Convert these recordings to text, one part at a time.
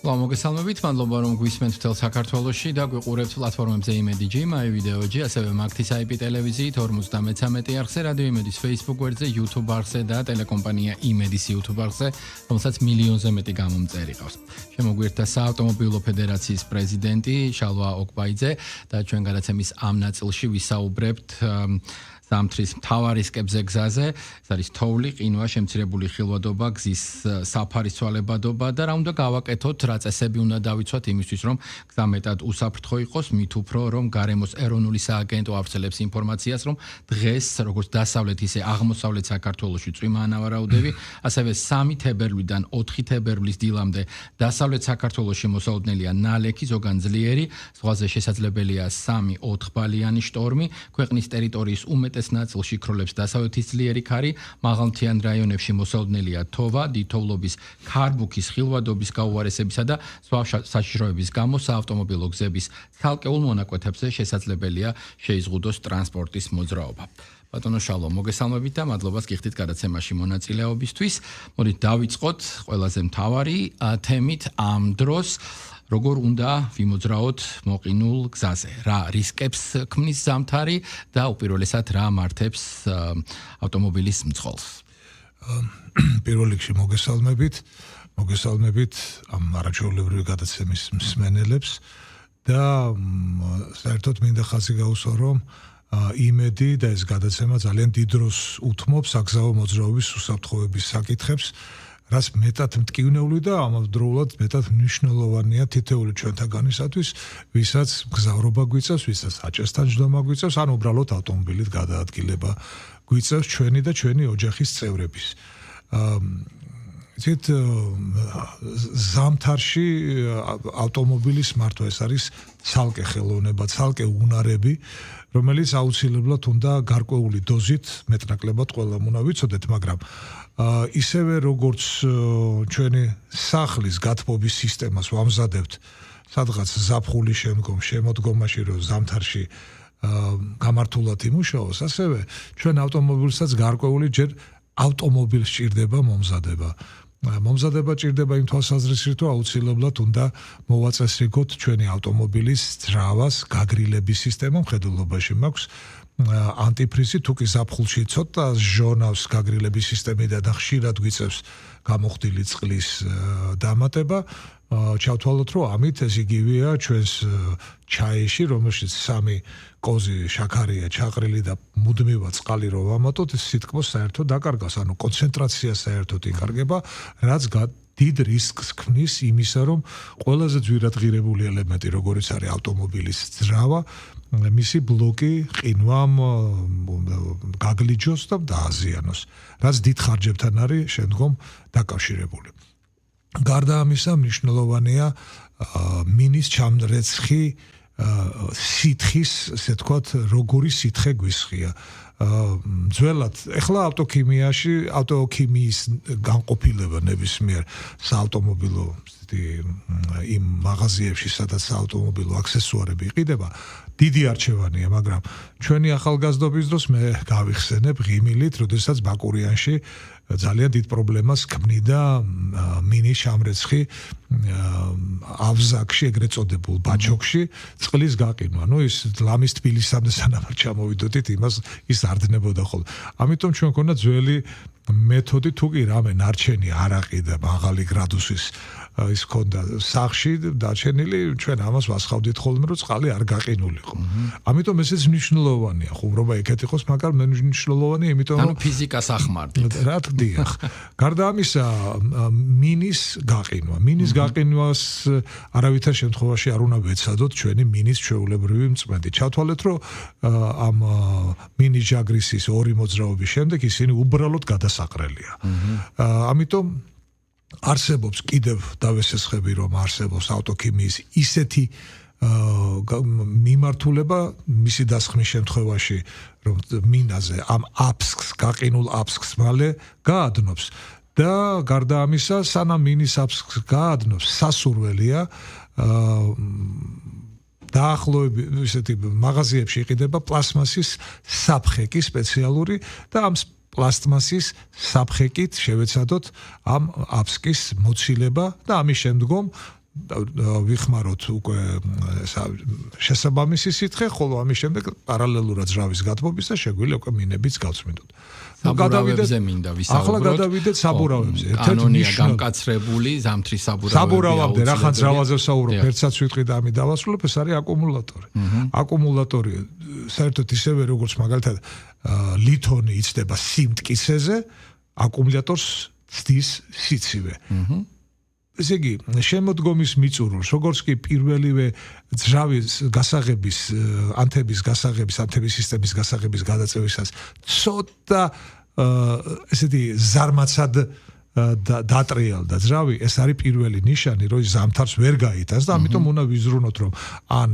მოგესალმებით, მადლობა რომ გვისმენთ მთელ საქართველოში და გვიყურებთ პლატფორმებზე იმედი.jim, აი ვიდეო.jim, ასევე მაგთის IP ტელევიზიით 53 არხზე, რადიო იმედის Facebook გვერდზე, YouTube არხზე და ტელეკომპანია იმედის YouTube არხზე, რომელსაც მილიონზე მეტი გამომწერი ყავს. შემოგვიერთდა საავტომობილო ფედერაციის პრეზიდენტი შალვა ოკბაიძე და ჩვენ გადაცემის ამ ნაწილში ვისაუბრებთ ზამთრის მთავარ რისკებზე გზაზე, ეს არის თოვლი, ყინვა, შემცირებული ხილვადობა, გზის საფარის ცვალებადობა და რა უნდა გავაკეთოთ, რა წესები უნდა დავიცვათ იმისთვის, რომ გზა მეტად უსაფრთხო იყოს, მით უფრო რომ გარემოს ეროვნული სააგენტო ავრცელებს ინფორმაციას, რომ დღეს როგორც დასავლეთ ისე აღმოსავლეთ საქართველოში წვიმაა ნავარაუდები, ასევე 3 თებერვლიდან 4 თებერვლის დილამდე დასავლეთ საქართველოში მოსალოდნელია ნალექი, ზოგან ძლიერი, ზღვაზე შესაძლებელია 3-4 ბალიანი შტორმი, ქვეყნის ტერიტორიის უმეტეს ნაწილში ქროლებს დასავლეთის ძლიერი ქარი, მაღალმთიან რაიონებში მოსალოდნელია თოვა, დიდთოვლობის, ქარბუქის, ხილვადობის გაუარესებისა და სხვა საშიშროების გამო საავტომობილო გზების ცალკეულ მონაკვეთებზე შესაძლებელია შეიზღუდოს ტრანსპორტის მოძრაობა. ბატონო შალვა, მოგესალმებით და მადლობას გიხდით გადაცემაში მონაწილეობისთვის. მოდით დავიწყოთ ყველაზე მთავარი თემით ამ დროს. როგორ უნდა ვიმოძრაოთ მოყინულ გზაზე, რა რისკებს ქმნის ზამთარი და უპირველესად რა მართებს ავტომობილის მძღოლს. პირველ რიგში მოგესალმებით ამ არაჩვეულებრივი გადაცემის მსმენელებს და საერთოდ მინდა ხაზი გაუსვა, რომ იმედი და ეს გადაცემა ძალიან დიდ დროს უთმობს საგზაო მოძრაობის უსაფრთხოების საკითხებს, რაც მეტად მტკივნეული და ამავდროულად მეტად მნიშვნელოვანია თითოეული ჩვენთაგანისათვის, ვისაც მგზავრობა გვიწევს, ვისაც აჭესთან ჯდომა გვიწევს, ან უბრალოდ ავტომობილით გადაადგილება გვიწევს ჩვენი და ჩვენი ოჯახის წევრების. იცით, ზამთარში ავტომობილის მართვა ეს არის ცალკე ხელოვნება, ცალკე უნარები, რომელიც აუცილებლად უნდა გარკვეული დოზით მეტნაკლებად ყველამ უნდა ვიცოდეთ, მაგრამ ისევე როგორც ჩვენი სახლის გათბობის სისტემას ვამზადებთ სადღაც ზაფხულის შემდგომ შემოდგომაში, რომ ზამთარში გამართულად იმუშაოს, ასევე ჩვენ ავტომობილსაც გარკვეული ჯერ ავტომობილს სჭირდება მომზადება. მომზადება ჭირდება იმ თვალსაზრისით, რომ აუცილებლად უნდა მოვაწესრიგოთ ჩვენი ავტომობილის ძრავას, გაგრილების სისტემა, მხედველობაში მაქვს ანტიფრიზი, თუ კი ზაფხულში ცოტა ჟონავს გაგრილების სისტემიდან და ხშირად გვიწევს გამოხდილი წყლის დამატება, ჩავთვალოთ, რომ ამით ეს იგივეა ჩვენს ჩაიში, რომელშიც 3 კოზი შაქარია ჩაყრილი და მუდმივად წყალი რო ვამატოთ, ეს სითქმოს საერთოდ დაკარგავს, ანუ კონცენტრაცია საერთოდ იკარგება, რაც დიდ რისკს ქმნის იმისა, რომ ყველაზე ძვირადღირებული ელემენტი, როგორიც არის ავტომობილის ძრავა, მისი ბლოკი ყინვამ გაგლიჯოს და დააზიანოს, რაც დიდ ხარჯებთან არის შემდგომ დაკავშირებული. გარდა ამისა, მნიშვნელოვანია მინის ჩამრეცხი სითხის, ესე ვთქვათ, როგორი სითხე გვისხია. ძველად, ეხლა ავტოქიმიის განყოფილება ნებისმიერ საავტომობილო იმ მაღაზიებში, სადაც საავტომობილო აქსესუარები იყიდება, დიდი არჩევანია, მაგრამ ჩვენი ახალგაზრდობის დროს მე გავიხსენებ ღიმილით, როდესაც ბაკურიანში ძალიან დიდ პრობლემას ქმნიდა მინის ჩამრეცხი ავზაკში, ეგრეთ წოდებულ ბაჩოქში წყლის გაყინვა. ის ლამის თბილისამდე სანამ ჩამოვიდოდით, ის არ დნებოდა ხოლმე. ამიტომ ჩვენ გქონდა ძველი მეთოდი, თუ კი რამე ნარჩენი არაყი და მაღალი გრადუსის ის ქონდა სახში დაჩენილი, ჩვენ ამას ვასხავდით ხოლმე, რომ წყალი არ გაყინულიყო. ამიტომ ესეც მნიშვნელოვანია, ხუმრობა იქეთ იყოს, მაგრამ მნიშვნელოვანია, იმიტომ რომ ფიზიკას ახმარდით. რა თქმა. გარდა ამისა, მინის გაყინვა. მინის გაყინვას არავითარ შემთხვევაში არ უნდა ვეცადოთ ჩვენი მინის ჩვეულებრივი მწმენდი. ჩავთვალეთ, რომ ამ მინის ჯაგრისის 2 მოძრაობის შემდეგ ისინი უბრალოდ გადასაყრელია. ამიტომ არსებობს კიდევ დავესესხები, რომ არსებობს ავტოქიმიის ისეთი მიმართულება მისი დასხმის შემთხვევაში, რომ მინაზე ამ აფსკს, გაყინულ აფსკს მალე გაადნობს და გარდა ამისა, სანამ მინის აფსკს გაადნობს, სასურველია დაახლოებით ისეთი მაღაზიებში იყიდება პლასმასის საფხეკი სპეციალური და ამ პლასტმასის საფხეკით შევეცადოთ ამ აფსკის მოცილება და ამის შემდგომ ვიხმაროთ უკვე შესაბამისი სითხე, ხოლო ამის შემდეგ პარალელურად ზრავის გათბობის და შეგვიძლია უკვე მინებიც გავწმინდოთ. საბურავებზე მინდა ვისაუბროთ. ახლა გადავიდეთ საბურავებზე. კანონია გამკაცრებული ზამთრის საბურავები. საბურავამდე რახან ზრავაზე ვსაუბრობ, ერთსაც ვიტყვი და ამით დავასრულებ, ეს არის აკუმულატორი. აკუმულატორი საერთოდ ისევე როგორც მაგალითად ლითონი იცდება სიმტკიცეზე, აკუმულატორს ცდის სიცივე. ესე იგი, შემოდგომის მიწურულს, როგორც კი პირველივე ძრავის გასაღების, ანთების სისტემის გასაღების გადაწევისას ცოტა ესეთი ზარმაცად დატრიალდა ძრავი, ეს არის პირველი ნიშანი, რომ ზამთარს ვერ გაიტანს და ამიტომ უნდა ვიზრუნოთ, რომ ან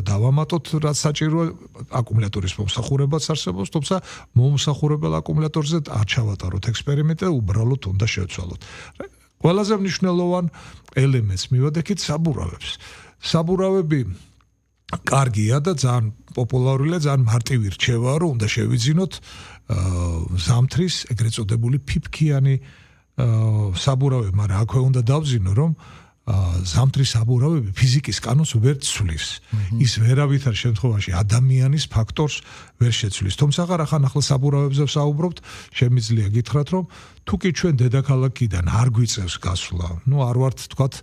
დავამატოთ რაც საჭიროა აკუმულატორის მომსახურებაც არსებობს, თუმცა მომსახურებელ აკუმულატორზე არ ჩავატაროთ ექსპერიმენტი და უბრალოდ უნდა შევცვალოთ. ყველაზე მნიშვნელოვან ელემენტს მივადექით საბურავებს. საბურავები კარგია და ძალიან პოპულარულია, ძალიან მარტივი რჩევაა, რომ უნდა შევიძინოთ ზამთრის ეგრეთ წოდებული ფიფქიანი საბურავები, მაგრამ აქვე უნდა დავძინო, რომ ზამთრის საბურავები ფიზიკის კანონს ვერ ცვლის. ის ვერავითარ შემთხვევაში ადამიანის ფაქტორს ვერ შეცვლის. თუმცა ახლა საბურავებზე ვსაუბრობთ, შემიძლია გითხრათ, რომ თუ კი ჩვენ დედაქალაქიდან არ გვიწევს გასვლა, არ ვართ თქვათ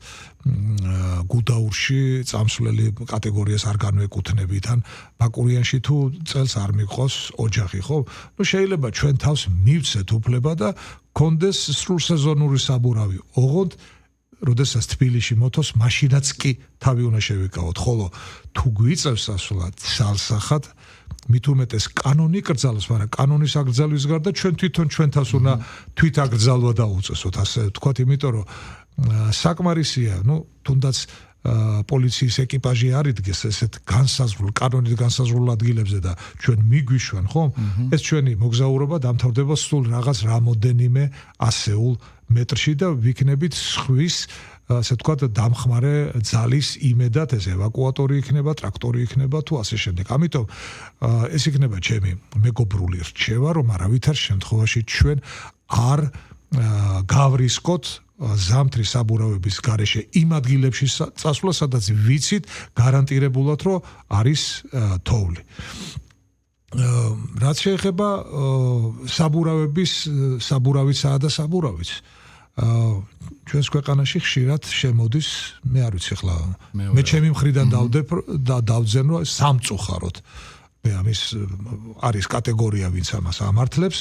გუდაურში წამსვლელი კატეგორიას არ განვეკუთვნებით, ან ბაკურიანში თუ წელს არ მიყვოს ოჯახი, ხო? შეიძლება ჩვენ თავს მივცეთ უფლება და გქონდეს სრულსეზონური საბურავი. ოღონდ როდესაც თბილისში მოთოს, მაშინაც კი თავი უნდა შევიკავოთ, ხოლო თუ გვიწევს ასვლა ცალსახად, მით უმეტეს კანონი კრძალავს, მაგრამ კანონის აკრძალვის გარდა ჩვენ თვითონ ჩვენ თავს უნდა თვით აკრძალვა დაუწესოთ, ასე ვთქვათ, იმიტომ რომ საკმარისია, თუნდაც პოლიციის ეკიპაჟი არ იდგეს ესეთ განსაზღვრულ, კანონით განსაზღვრულ ადგილებზე და ჩვენ მიგვიშვან, ხო? ეს ჩვენი მოგზაურობა დამთავრდება სულ რაღაც რამოდენიმე ასეულ მეტრში და ვიქნებით სხვის, ასე ვთქვათ, დამხმარე ძალის იმედად, ეს ევაკუატორი იქნება, ტრაქტორი იქნება თუ ასე შემდეგ. ამიტომ ეს იქნება ჩემი მეგობრული რჩევა, რომ არავითარ შემთხვევაში ჩვენ არ გავრისკოთ ზამთრის საბურავების გარეშე იმ ადგილებში წასვლა, სადაც ვიცით გარანტირებულად, რომ არის თოვლი. რაც შეეხება საბურავიცაა და საბურავიც. ჩვენს ქვეყანაში ხშირად შემოდის, მე არ ვიცი ახლა, მე ჩემი მხრიდან დავძენ, რომ სამწუხაროდ. მე ამის არის კატეგორია, ვინც ამას ამართლებს,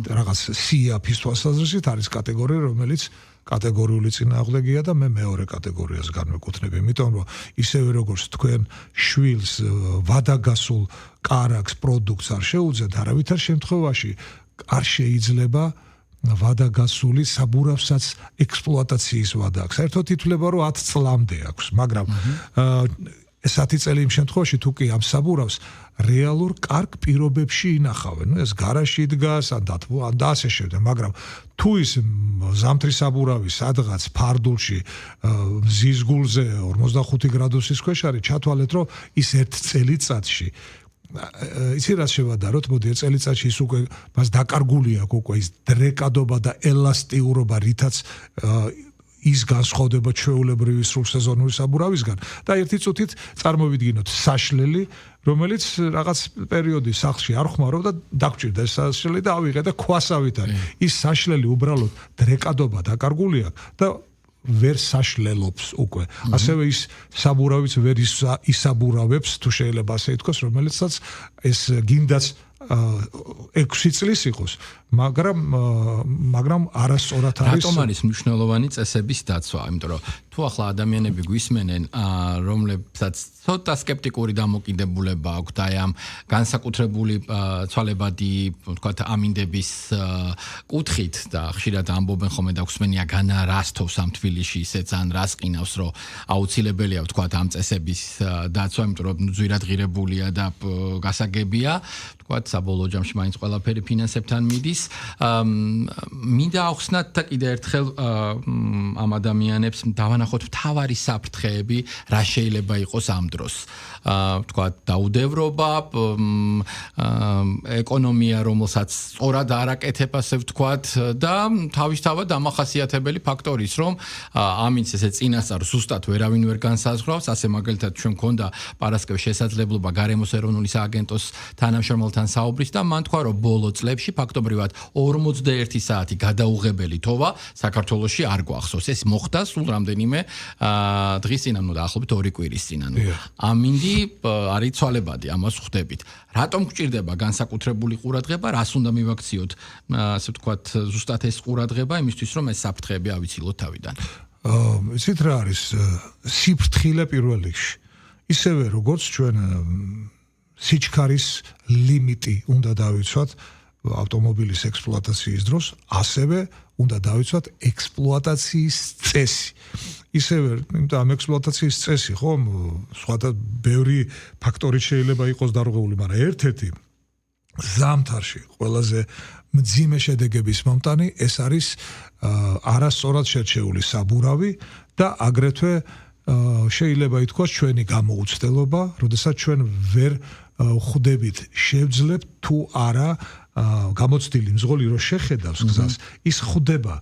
რაღაც სიაფის თვალსაზრისით არის კატეგორია, რომელიც კატეგორიული წინააღმდეგია და მე მეორე კატეგორიას განვეკუთვნები, იმიტომ რომ ისევე როგორც თქვენ შვილს ვადაგასულ კარაქს პროდუქტს არ შეუძლებთ, არავითარ შემთხვევაში არ შეიძლება ვადაგასული საბურავსაც ექსპლუატაციის ვადა აქვს. საერთოდ ითვლება, რომ 10 წლამდე აქვს, მაგრამ 10 წელი იმ შემთხვევაში თუ კი ამ საბურავს რეალურ კარგ პირობებში ინახავენ. ეს გარაჟში დგას, ან და ასე შემდეგ, მაგრამ თუ ის ზამთრის საბურავი სადღაც ფარდულში მზის გულზე 45 გრადუსის ქვეშ არის, ჩათვალეთ, რომ ის 1 წელიწადში იცი რა შევადაროთ, მოდი წელიწადში ის უკვე მას დაკარგული აქვს უკვე ის დრეკადობა და ელასტიურობა, რითაც ის განსხვავდება ჩვეულებრივი სრულსეზონური საბურავისგან და ერთი წუთით წარმოვიდგინოთ საშლელი, რომელიც რაღაც პერიოდი სახლში არ ხმარობდა, დაგჭირდა ეს საშლელი და ავიღე და ქვასავით არის. ის საშლელი უბრალოდ დრეკადობა დაკარგული აქვს და ვერ საშლელობს უკვე. ასევე ის საბურავიც ვერ ისაბურავებს, თუ შეიძლება ასე ითქვას, რომელიცაც ეს გინდაც 6 წლის იყოს, მაგრამ არასწორად არის. რატომ არის მნიშვნელოვანი წესების დაცვა? იმიტომ რომ თუ ახლა ადამიანები გვისმენენ, რომლებსაც ცოტა სკეპტიკური დამოკიდებულება აქვთ აი ამ განსაკუთრებული ცვალებადი, ვთქვათ, ამინდების კუთხით და ხშირად ამბობენ ხოლმე და გვსმენია განა რასთოვს ამ თბილისში ისე ძალიან რას ყინავს, რომ აუცილებელია ვთქვათ ამ წესების დაცვა, იმიტომ რომ ძვირადღირებულია და გასაგებია, ვთქვათ, საბოლოო ჯამში მაინც ყველაფერი ფინანსებთან მიდის. მინდა ახსნათ და კიდევ ერთხელ ამ ადამიანებს დავანახოთ მთავარი საფრთხეები, რა შეიძლება იყოს ამ დროს. თქვა დაუდევრობა, ეკონომია, რომელსაც სწორად არაკეთებ, ასე ვთქვათ, და თავისთავად დამახასიათებელი ფაქტორი ის, რომ ამით ესე წინასწარ ზუსტად ვერავინ ვერ განსაზღვრავს, ასე მაგალითად ჩვენ მქონდა პარასკევს შესაძლებლობა გარემოს ეროვნული სააგენტოს თანამშრომელთან საუბრის და მან თქვა, რომ ბოლო წლებში ფაქტობრივად 41 საათი გადაუღებელი თოვა საქართველოში არ გვახსოვს. ეს მოხდა სულ რამდენიმე დღის წინ, ანუ დაახლოებით 2 კვირის წინ, ანუ ამინდი არის ცვალებადი, ამას ხვდებით. რატომ გვჭირდება განსაკუთრებული ყურადღება, რას უნდა მივაქციოთ, ასე ვთქვათ, ზუსტად ეს ყურადღება იმისთვის, რომ ეს საფრთხეები ავიცილოთ თავიდან. იცით რა არის სიფრთხილე პირველ რიგში. ისევე როგორც ჩვენ სიჩქარის ლიმიტი უნდა დავიცვათ ავტომობილის ექსპლუატაციის დროს, ასევე უნდა დავიცვათ ექსპლუატაციის წესი. ისევე, იმიტომ ამ ექსპლუატაციის წესი, ხო, სხვათა ბევრი ფაქტორი შეიძლება იყოს დარღვეული, მაგრამ ერთ-ერთი ზამთარში ყველაზე მძიმე შედეგების მომტანი ეს არის არასწორად შერჩეული საბურავი და აგრეთვე შეიძლება ითქვას ჩვენი გამოუცდელობა, როდესაც ჩვენ ვერ ხვდებით შევძლებთ თუ არა გამოცდილი მძღოლი რო შეხედავს გზას, ის ხვდება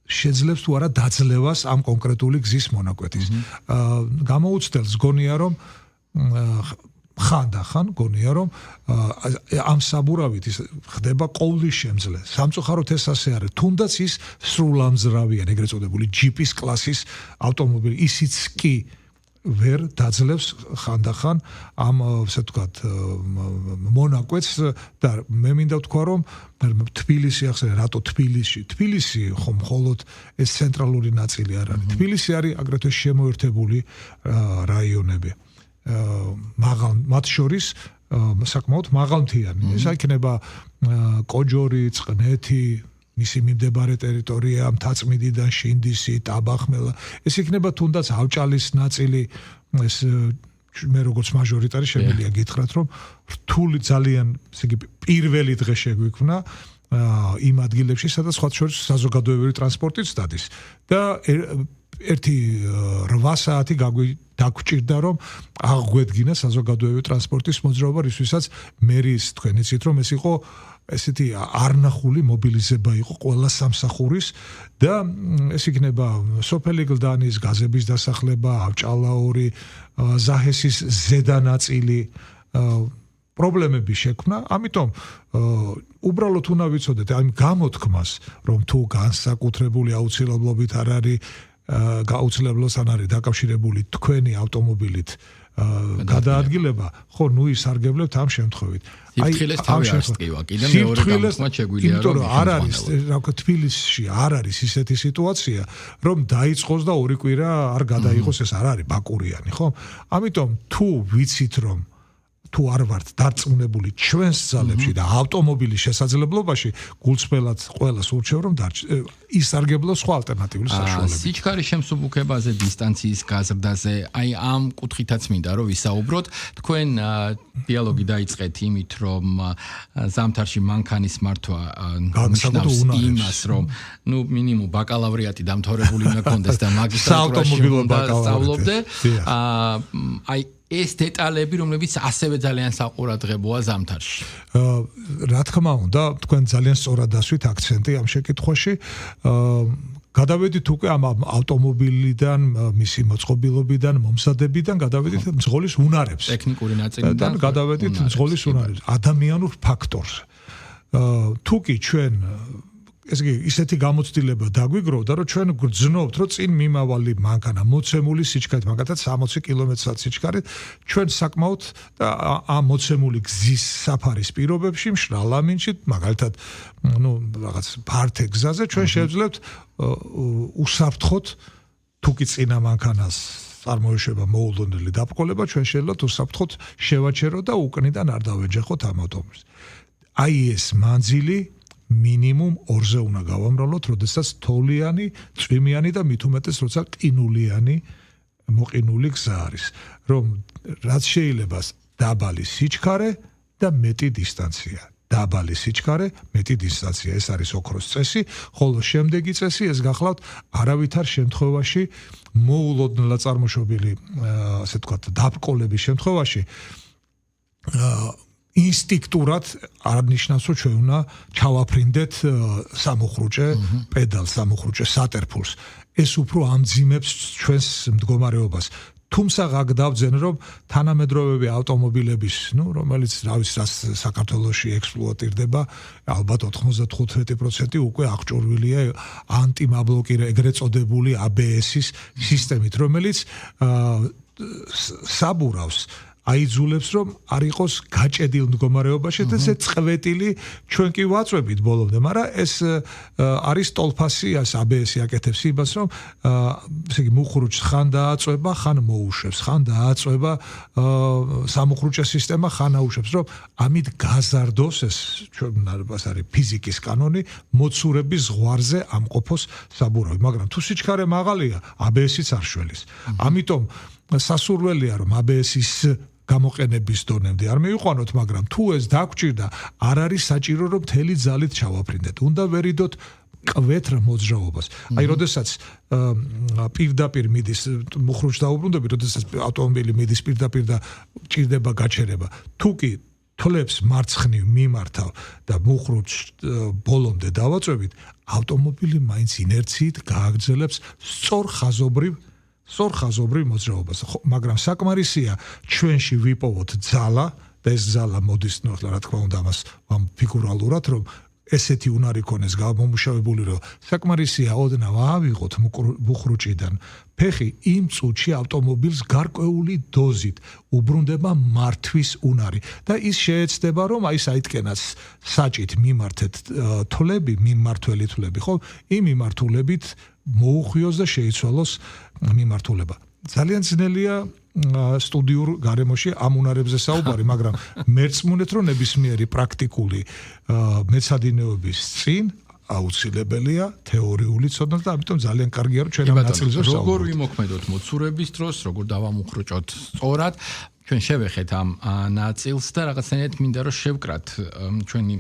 შეძლებს თუ არა დაძლევას ამ კონკრეტული გზის მონაკვეთის. გამოუცდელს გონია რომ ხანდახან გონია რომ ამ საბურავით ის ხდება ყოვლის შემძლე. სამწუხაროდ ეს ასე არის. თუნდაც ის სრულამძრავიან, ეგრეთ წოდებული ჯიპის კლასის ავტომობილი, ისიც კი ვერ დაძლევს ხანდახან ამ ასე ვთქვათ მონაკვეთს და მე მინდა ვთქვა რომ თბილისი ახსენე რატო თბილისი ხომ მხოლოდ ეს ცენტრალური ნაწილი არ არის. თბილისი არის აგრეთვე შემოერთებული რაიონები. მათ შორის საკმაოდ მაღალმთიანი. ეს იქნება კოჯორი, წყნეთი, მისი მიმდებარე ტერიტორია, მთაწმინდიდან შინდისი, ტაბახმელა. ეს იქნება თუნდაც ავჭალის ნაწილი, ეს მე როგორც მაჟორიტარი შემიძლია გითხრათ, რომ რთული ძალიან, ესე იგი, პირველი დღე შეგვიქმნა იმ ადგილებში, სადაც სხვა შორის საზოგადოებრივი ტრანსპორტიც დადის და ერთი 8 საათი დაგვჭირდა რომ აღგვედგინა საზოგადოებრივი ტრანსპორტის მოძრაობა, რისთვისაც მერის თქვენ იცით რომ ეს იყო ესეთი არნახული მობილიზება იყო ყველა სამსახურის და ეს იქნება სოფელი გლდანის გაზების დასახლება, ავჭალა-2, ზაჰესის ზედა ნაწილი პრობლემები შექმნა, ამიტომ უბრალოდ უნდა ვიცოდეთ ამ გამოთქმას, რომ თუ განსაკუთრებული აუცილებლობით არ არის გაუცილებლად არის დაკავშირებული თქვენი ავტომობილით გადაადგილება, ხო, ნუ ისარგებლებთ ამ შემთხვევით. სიფრთხილეს თავი არ სტკივა, კიდე მეორე გამოთქმა შეგვიძლია რომ არ არის, რა ვქო, თბილისში არ არის ისეთი სიტუაცია, რომ დაიწყოს და 2 კვირა არ გადაიღოს, ეს არ არის ბაკურიანი, ხო? ამიტომ თუ ვიცით რომ თუ არ ვართ დარწმუნებული ჩვენს ძალებში და ავტომობილის შესაძლებლობაში, გულწრფელად ყველას ურჩევ რომ ისარგებლოს სხვა ალტერნატიული საშუალებები. სიჩქარის შემსუბუქებაზე, დისტანციის გაზრდაზე, აი ამ კუთხითაც მინდა რომ ვისაუბროთ. თქვენ დიალოგი დაიწყეთ იმით, რომ ზამთარში მანქანის მართვა ნიშნავს იმას, რომ ნუ მინიმუმ ბაკალავრიატი დამთავრებული უნდა გქონდეს და მაგისტრატურაში უნდა სწავლობდე. აი ეს დეტალები, რომლებიც ასევე ძალიან საყურადღებოა ზამთარში. რა თქმა უნდა, თქვენ ძალიან სწორად დასვით აქცენტი ამ შეკითხვაში. გადავედით უკვე ამ ავტომობილიდან, მისი მოწყობილობიდან, მომზადებიდან, გადავედით მძღოლის უნარებს. ტექნიკური ნაწილიდან გადავედით მძღოლის უნარებს, ადამიანურ ფაქტორზე. თუ კი ჩვენ ეს იგი ისეთი გამოცდილება დაგვიგროვდა, რომ ჩვენ გრძნობთ, რომ წინ მიმავალი მანქანა მოცემული სიჩქარით, მაგათაც 60 კმ/სთ სიჩქარით, ჩვენ საკმაოდ და ამ მოცემული გზის საფარის პირობებში, მშრალ ამინში, მაგალითად, ნუ რაღაც ფართე გზაზე ჩვენ შევძლებთ უსაფრთხოდ თუ კი წინა მანქანას წარმოეშვება მოულოდნელი დაბრკოლება, ჩვენ შეიძლება უსაფრთხოდ შევაჩეროთ და უკნიდან არ დავეჯახოთ ამ ავტომობილს. აი ეს მანძილი მინიმუმ 2-ზე უნდა გავამრავლოთ, როდესაც თოვლიანი, წვიმიანი და მით უმეტეს როცა ყინულიანი მოყინული გზა არის, რომ რაც შეიძლება დაბალი სიჩქარე და მეტი დისტანცია. დაბალი სიჩქარე, მეტი დისტანცია. ეს არის ოქროს წესი, ხოლო შემდეგი წესი ეს გახლავთ არავითარ შემთხვევაში მოულოდნელად წარმოშობილი ასე ვთქვათ დაბრკოლების შემთხვევაში ინსტინქტურად არ ნიშნავს რომ ჩვენ უნდა ჩავაფრინდეთ სამუხრუჭე პედალს, სამუხრუჭე სატერფულს. ეს უფრო ამძიმებს ჩვენს მდგომარეობას. თუმცა აქ დავძენ რომ თანამედროვეები ავტომობილების, რომელიც საქართველოში ექსპლუატირდება, ალბათ 95% უკვე აღჭურვილია ანტიმაბლოკირე ეგრეთ წოდებული ABS-ის სისტემით, რომელიც საბურავს აიძულებს რომ არ იყოს გაჭედილ მდგომარეობაში და ეს წვეტილი ჩვენ კი ვაწვევით ბოლომდე, მაგრამ ეს არის ტოლფასი, ABS-ი აკეთებს იმას, რომ ესე იგი მუხრუჭს ხან დააწვება, ხან მოუშვებს, ხან დააწვება სამუხრუჭე სისტემა, ხან აუშვებს, რომ ამით გაზარდოს ეს ჩვენ არის ფიზიკის კანონი, მოცურების ზღვარზე ამყოფოს საბურავი, მაგრამ თუ სიჩქარე მაღალია, ABS-იც არ შველის. ამიტომ სასურველია რომ ABS-ის გამოყენების დონემდე არ მივიყვანოთ, მაგრამ თუ ეს დაგვჭირდა, არ არის საჭირო რომ მთელი ძალით ჩავაფრინდეთ. უნდა ვერიდოთ კვეთრ მოძრაობას. აი, როდესაც პირდაპირ მიდის მუხრუჭს დაუბრუნდები, როდესაც ავტომობილი მიდის პირდაპირ და ჭირდება გაჩერება. თუ კი თლებს მარცხნივ მიმართავ და მუხრუჭს ბოლომდე დავაწვევით, ავტომობილი მაინც ინერციით გააგრძელებს სწორ ხაზობრივ მოძრაობას, მაგრამ საკმარისია ჩვენში ვიპოვოთ ძალა და ეს ძალა მოდის, რა თქმა უნდა, ამას ფიგურალურად, რომ ესეთი უნარი ქონეს გამომუშავებული, რომ საკმარისია ოდნავ ავიღოთ მუხრუჭიდან ფეხი იმ წუთში ავტომობილს გარკვეული დოზით უბრუნდება მართვის უნარი და ის შეეცდება, რომ აი საითკენაც საჭით მიმართეთ თვლები, მიმართველი თვლები, ხო? იმ მიმართულებით მოუხვიოს და შეიცვალოს მიმართულება. ძალიან ძნელია სტუდიურ გარემოში ამ უნარებზე საუბარი, მაგრამ მერწმუნეთ, რომ ნებისმიერი პრაქტიკული მეცადინეობის წინ აუცილებელია თეორიული ცოდნა და ამიტომ ძალიან კარგია რომ ჩვენ ამ ნაწილზე ვსაუბრობთ. როგორ ვიმოქმედოთ მოცურების დროს, როგორ დავამუხრუჭოთ სწორად, ჩვენ შევეხეთ ამ ნაწილს და რაღაცნაირად მინდა რომ შევკრათ ჩვენი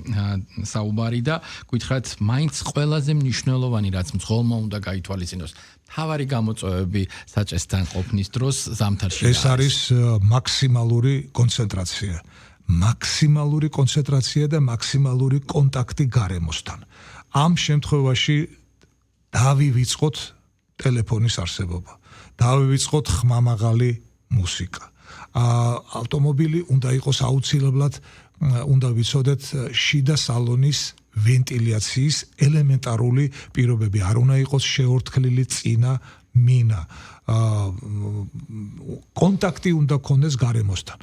საუბარი და გითხრათ მაინც ყველაზე მნიშვნელოვანი რაც მძღოლმა უნდა გაითვალისწინოს. თავარი გამოწვევები საჭესთან ყოფნის დროს ზამთარში ეს არის მაქსიმალური კონცენტრაცია. მაქსიმალური კონცენტრაცია და მაქსიმალური კონტაქტი გარემოსთან. ამ შემთხვევაში დავივიწყოთ ტელეფონის არსებობა. დავივიწყოთ ხმამაღალი მუსიკა. ავტომობილი უნდა იყოს აუცილებლად უნდა ვიცოდეთ შიდა სალონის ვენტილიაციის ელემენტარული პირობები. არ უნდა იყოს შეორთქლილი წინა მინა. კონტაქტი უნდა გქონდეს გარემოსთან.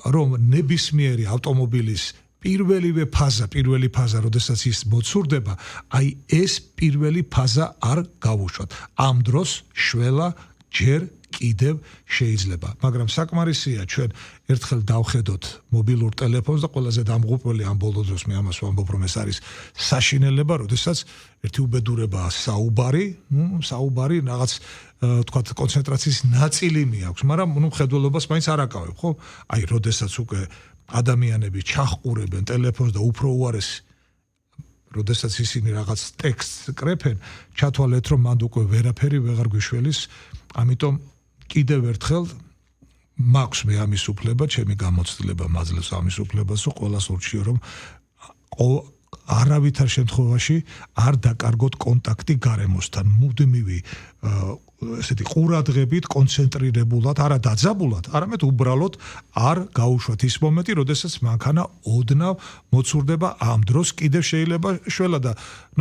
რომ ნებისმიერი ავტომობილის პირველი ფაზა, როდესაც ის მოცურდება, აი ეს პირველი ფაზა არ გავუშვათ. ამ დროს შველა ჯერ კიდევ შეიძლება, მაგრამ საკმარისია ჩვენ ერთხელ დავხედოთ მობილურ ტელეფონს და ყველაზე დამღუპველი ამ ბოლო დროს მე ამას ვამბობ, რომ ეს არის საშინელება, როდესაც ერთი უბედურებაა საუბარი რაღაც თქვათ კონცენტრაციის ნაწილი მიაქვს, მაგრამ მხედველობას მაინც არ აკავებ, ხო? აი, როდესაც უკვე ადამიანები ჩახყურებენ ტელეფონს და უფრო უარესი როდესაც ისინი რაღაც ტექსტს კრეფენ, ჩათვალეთ რომ მანდ უკვე ვერაფერი ვეღარ გვიშველის, ამიტომ კიდევ ერთხელ მაქვს მე ამის უფლება, ჩემი გამოცდილება მაძლევს ამის უფლებას, რომ ყველას ურჩიო რომ არავითარ შემთხვევაში არ დაკარგოთ კონტაქტი გარემოსთან, მუდმივი ესეთი ყურადღებით, კონცენტრირებულად, არა დაძაბულად, არამედ უბრალოდ არ გაუშვათ ის მომენტი, როდესაც მანქანა ოდნავ მოცურდება, ამ დროს კიდევ შეიძლება შველა და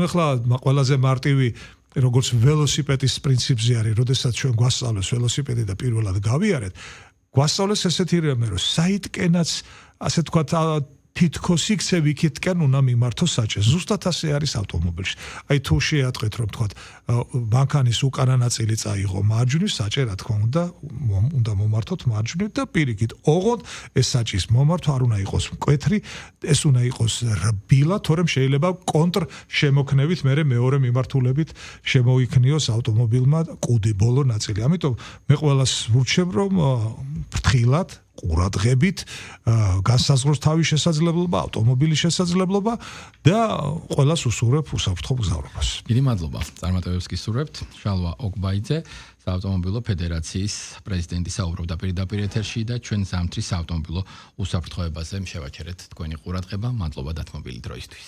ეხლა ყველაზე მარტივი როგორც ველოსიპედის პრინციპზე არის, როდესაც ჩვენ გვასწავლეს ველოსიპედი და პირველად გავიარეთ, გვასწავლეს ესეთი რამე, რომ საითკენაც ასე თქვათ თითქოს იქცევიქითკენ უნდა მიმართოს საჭეს. ზუსტად ასე არის ავტომობილში. აი თუ შეატყვეთ რომ თქვათ მანქანის უკანა ნაწილი წაიღო მარჯვნივ, საჭე რა თქმა უნდა მომართოთ მარჯვნივ და პირიქით. ოღონდ ეს საჭის მომართვა არ უნდა იყოს მკვეთრი, ეს უნდა იყოს რბილა, თორემ შეიძლება კონტრ შემოქნევით მეორე მიმართულებით შემოიქნიოს ავტომობილმა კუდი ბოლო ნაწილი. ამიტომ მე ყველას ვურჩევ რომ ფრთხილად ყურადღებით, განსაზღვროს თავის შესაძლებლობა, ავტომობილის შესაძლებლობა და ყველას უსურვებ უსაფრთხო მგზავრობას. დიდი მადლობა. წარმატებებს გისურვებთ. შალვა ოგბაიძე, საავტომობილო ფედერაციის პრეზიდენტი საუბრობდა პირდაპირ ეთერში და ჩვენ ზამთრის საავტომობილო უსაფრთხოებაზე შევაჩერეთ თქვენი ყურადღება. მადლობა დათმობილი დროისთვის.